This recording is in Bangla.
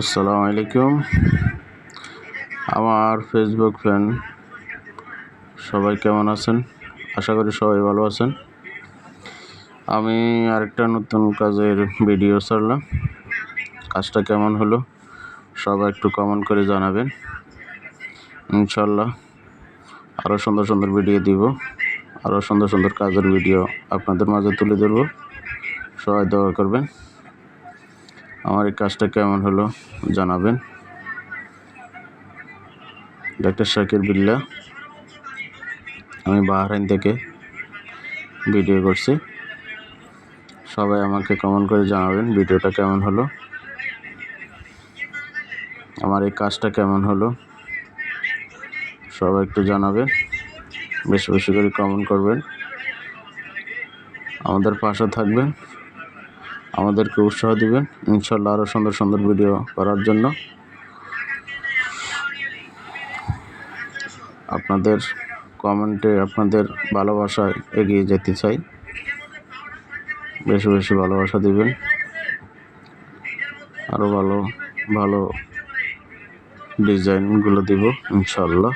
আসসালামু আলাইকুম। আমার ফেসবুক ফ্রেন্ড সবাই কেমন আছেন? আশা করি সবাই ভালো আছেন। আমি আরেকটা নতুন কাজের ভিডিও ছাড়লাম। কাজটা কেমন হলো সবাই একটু কমেন্ট করে জানাবেন। ইনশাল্লাহ আরও সুন্দর সুন্দর ভিডিও দিব, আরও সুন্দর সুন্দর কাজের ভিডিও আপনাদের মাঝে তুলে ধরব। সবাই দোয়া করবেন। আমার এই কাজটা কেমন হলো জানাবেন। ডাক্তার শাকির বিল্লাহ, আমি বাহরাইন থেকে ভিডিও করছি। সবাই আমাকে কমেন্ট করে জানাবেন ভিডিওটা কেমন হলো, আমার এই কাজটা কেমন হলো। সবাই একটু জানাবেন, বেশি বেশি করে কমেন্ট করবেন, আমাদের পাশে থাকবেন, আমাদেরকে উৎসাহ দিবেন ইনশাল্লাহ আরও সুন্দর সুন্দর ভিডিও করার জন্য। আপনাদের কমেন্টে আপনাদের ভালোবাসায় এগিয়ে যেতে চাই। বেশি বেশি ভালোবাসা দিবেন, আরও ভালো ভালো ডিজাইনগুলো দিব ইনশাল্লাহ।